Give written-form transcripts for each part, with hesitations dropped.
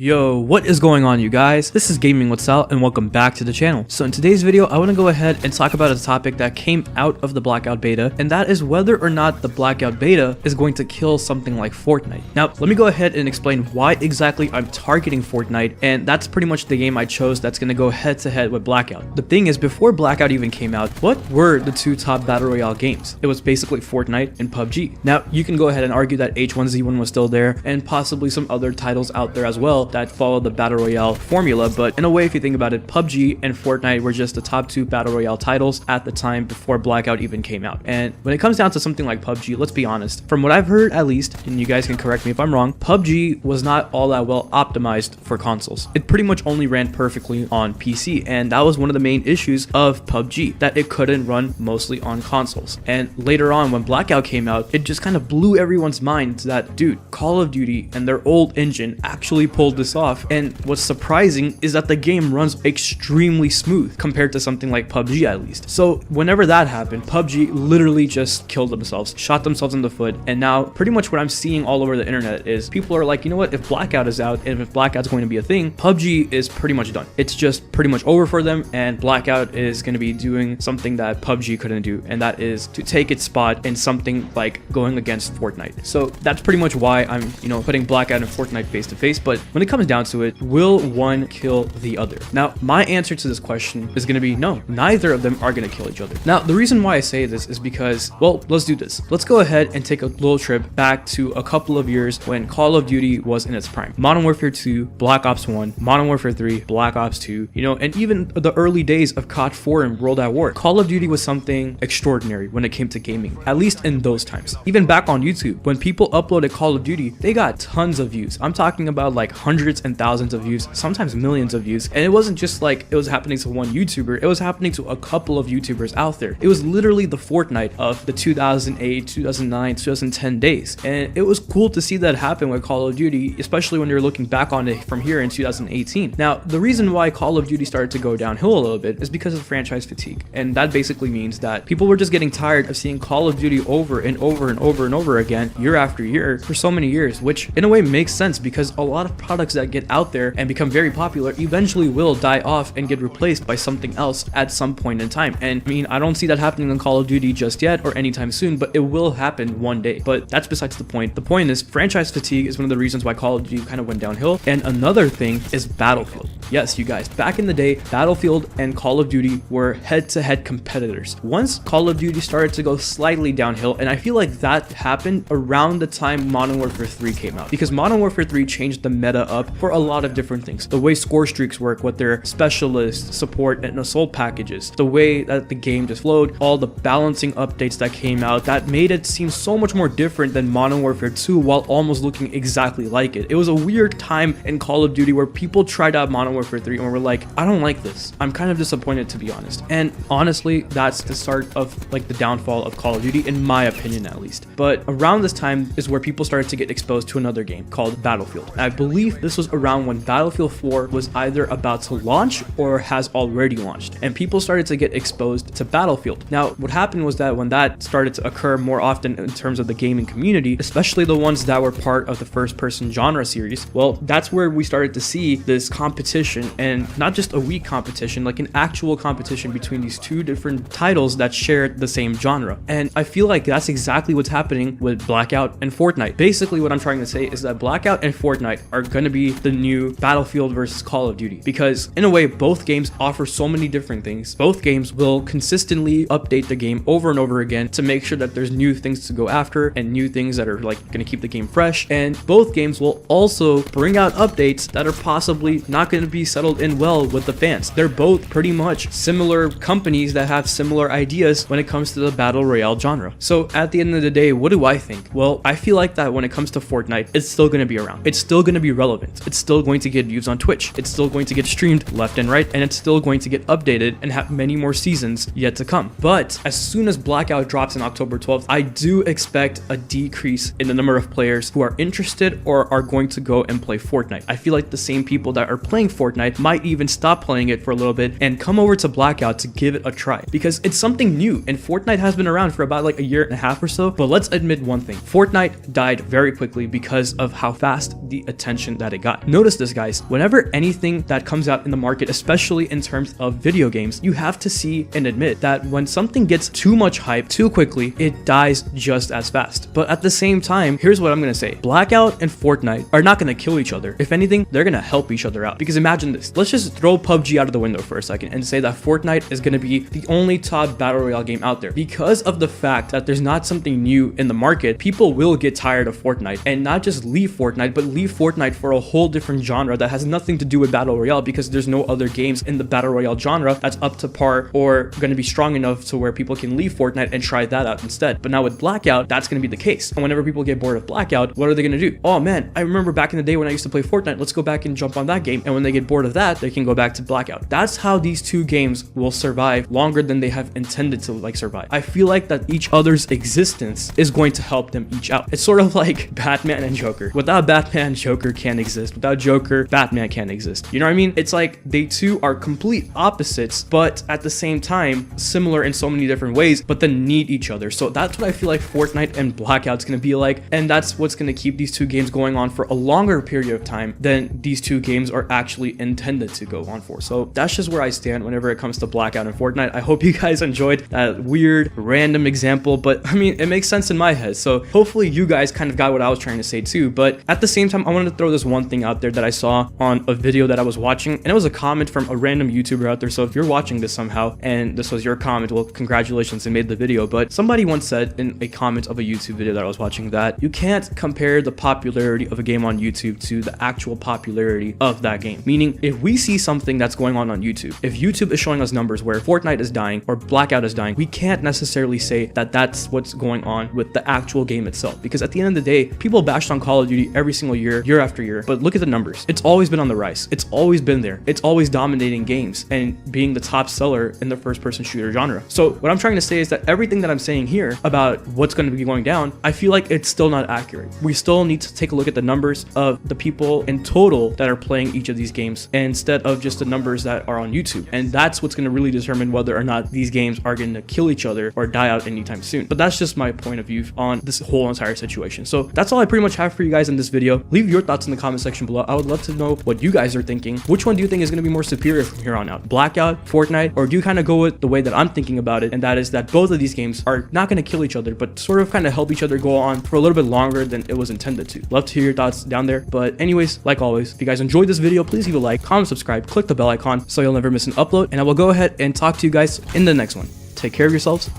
Yo, what is going on, you guys? This is Gaming with Sal and welcome back to the channel. So in today's video, I want to go ahead and talk about a topic that came out of the Blackout beta, and that is whether or not the Blackout beta is going to kill something like Fortnite. Now, let me go ahead and explain why exactly I'm targeting Fortnite, and that's pretty much the game I chose that's going to go head to head with Blackout. The thing is, before Blackout even came out, what were the two top battle royale games? It was basically Fortnite and PUBG. Now, you can go ahead and argue that H1Z1 was still there, and possibly some other titles out there as well that follow the battle royale formula, but in a way, if you think about it, PUBG and Fortnite were just the top two battle royale titles at the time before Blackout even came out. And when it comes down to something like PUBG, let's be honest, from what I've heard at least, and you guys can correct me if I'm wrong, PUBG was not all that well optimized for consoles. It pretty much only ran perfectly on PC, and that was one of the main issues of PUBG, that it couldn't run mostly on consoles. And later on, when Blackout came out, it just kind of blew everyone's mind that, dude, Call of Duty and their old engine actually pulled this off. And what's surprising is that the game runs extremely smooth compared to something like PUBG at least. So whenever that happened, PUBG literally just killed themselves, shot themselves in the foot. And now pretty much what I'm seeing all over the internet is people are like, you know what, if Blackout is out and if Blackout's going to be a thing, PUBG is pretty much done. It's just pretty much over for them, and Blackout is going to be doing something that PUBG couldn't do, and that is to take its spot in something like going against Fortnite. So that's pretty much why I'm, putting Blackout and Fortnite face to face. But when it comes down to it, will one kill the other? Now, my answer to this question is going to be no, neither of them are going to kill each other. Now, the reason why I say this is because, well, let's do this. Let's go ahead and take a little trip back to a couple of years when Call of Duty was in its prime. Modern Warfare 2, Black Ops 1, Modern Warfare 3, Black Ops 2, and even the early days of COD 4 and World at War. Call of Duty was something extraordinary when it came to gaming, at least in those times. Even back on YouTube, when people uploaded Call of Duty, they got tons of views. I'm talking about like hundreds and thousands of views, sometimes millions of views. And it wasn't just like it was happening to one YouTuber, it was happening to a couple of YouTubers out there. It was literally the Fortnite of the 2008, 2009, 2010 days. And it was cool to see that happen with Call of Duty, especially when you're looking back on it from here in 2018. Now, the reason why Call of Duty started to go downhill a little bit is because of franchise fatigue. And that basically means that people were just getting tired of seeing Call of Duty over and over and over and over again, year after year, for so many years, which in a way makes sense because a lot of products that get out there and become very popular eventually will die off and get replaced by something else at some point in time. And I mean, I don't see that happening in Call of Duty just yet or anytime soon, but it will happen one day. But that's besides the point. The point is, franchise fatigue is one of the reasons why Call of Duty kind of went downhill. And another thing is Battlefield. Yes, you guys, back in the day, Battlefield and Call of Duty were head-to-head competitors. Once Call of Duty started to go slightly downhill, and I feel like that happened around the time Modern Warfare 3 came out, because Modern Warfare 3 changed the meta up for a lot of different things. The way score streaks work with their specialist, support, and assault packages, the way that the game just flowed, all the balancing updates that came out, that made it seem so much more different than Modern Warfare 2 while almost looking exactly like it. It was a weird time in Call of Duty where people tried out Modern Warfare 3 and were like, I don't like this. I'm kind of disappointed, to be honest. And honestly, that's the start of like the downfall of Call of Duty, in my opinion at least. But around this time is where people started to get exposed to another game called Battlefield. I believe this was around when Battlefield 4 was either about to launch or has already launched, and people started to get exposed to Battlefield. Now, what happened was that when that started to occur more often in terms of the gaming community, especially the ones that were part of the first-person genre series, well, that's where we started to see this competition, and not just a weak competition, like an actual competition between these two different titles that shared the same genre. And I feel like that's exactly what's happening with Blackout and Fortnite. Basically, what I'm trying to say is that Blackout and Fortnite are going to be the new Battlefield versus Call of Duty, because in a way, both games offer so many different things. Both games will consistently update the game over and over again to make sure that there's new things to go after and new things that are like going to keep the game fresh. And both games will also bring out updates that are possibly not going to be settled in well with the fans. They're both pretty much similar companies that have similar ideas when it comes to the battle royale genre. So at the end of the day, what do I think? Well, I feel like that when it comes to Fortnite, it's still going to be around. It's still going to be relevant. It's still going to get views on Twitch. It's still going to get streamed left and right, and it's still going to get updated and have many more seasons yet to come. But as soon as Blackout drops in October 12th, I do expect a decrease in the number of players who are interested or are going to go and play Fortnite. I feel like the same people that are playing Fortnite might even stop playing it for a little bit and come over to Blackout to give it a try, because it's something new, and Fortnite has been around for about like a year and a half or so. But let's admit one thing, Fortnite died very quickly because of how fast the attention that it got. Notice this, guys, whenever anything that comes out in the market, especially in terms of video games, you have to see and admit that when something gets too much hype too quickly, it dies just as fast. But at the same time, here's what I'm gonna say, Blackout and Fortnite are not gonna kill each other. If anything, they're gonna help each other out. Because imagine this, let's just throw PUBG out of the window for a second and say that Fortnite is gonna be the only top battle royale game out there. Because of the fact that there's not something new in the market, people will get tired of Fortnite and not just leave Fortnite, but leave Fortnite for a whole different genre that has nothing to do with battle royale, because there's no other games in the battle royale genre that's up to par or going to be strong enough to where people can leave Fortnite and try that out instead. But now with Blackout, that's going to be the case. And whenever people get bored of Blackout, what are they going to do? Oh man, I remember back in the day when I used to play Fortnite, let's go back and jump on that game. And when they get bored of that, they can go back to Blackout. That's how these two games will survive longer than they have intended to like survive. I feel like that each other's existence is going to help them each out. It's sort of like Batman and Joker. Without Batman, Joker can't exist. Without Joker, Batman can't exist. You know what I mean? It's like they two are complete opposites, but at the same time similar in so many different ways, but then need each other. So that's what I feel like Fortnite and Blackout's gonna be like, and that's what's gonna keep these two games going on for a longer period of time than these two games are actually intended to go on for. So that's just where I stand whenever it comes to Blackout and Fortnite. I hope you guys enjoyed that weird random example, but I mean, it makes sense in my head. So hopefully you guys kind of got what I was trying to say too. But at the same time, I wanted to throw this one thing out there that I saw on a video that I was watching, and it was a comment from a random YouTuber out there. So if you're watching this somehow and this was your comment, well, congratulations, and made the video. But somebody once said in a comment of a YouTube video that I was watching that you can't compare the popularity of a game on YouTube to the actual popularity of that game. Meaning, if we see something that's going on YouTube, if YouTube is showing us numbers where Fortnite is dying or Blackout is dying, we can't necessarily say that that's what's going on with the actual game itself. Because at the end of the day, people bashed on Call of Duty every single year, year after year. But look at the numbers. It's always been on the rise. It's always been there. It's always dominating games and being the top seller in the first-person shooter genre. So what I'm trying to say is that everything that I'm saying here about what's going to be going down, I feel like it's still not accurate. We still need to take a look at the numbers of the people in total that are playing each of these games instead of just the numbers that are on YouTube. And that's what's going to really determine whether or not these games are going to kill each other or die out anytime soon. But that's just my point of view on this whole entire situation. So that's all I pretty much have for you guys in this video. Leave your thoughts in the comment section below. I would love to know what you guys are thinking. Which one do you think is going to be more superior from here on out? Blackout, Fortnite, or do you kind of go with the way that I'm thinking about it? And that is that both of these games are not going to kill each other, but sort of kind of help each other go on for a little bit longer than it was intended to. Love to hear your thoughts down there. But anyways, like always, if you guys enjoyed this video, please leave a like, comment, subscribe, click the bell icon so you'll never miss an upload. And I will go ahead and talk to you guys in the next one. Take care of yourselves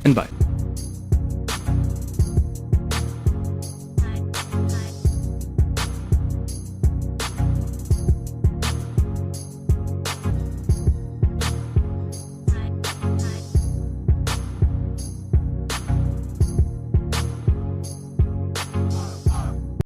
and bye.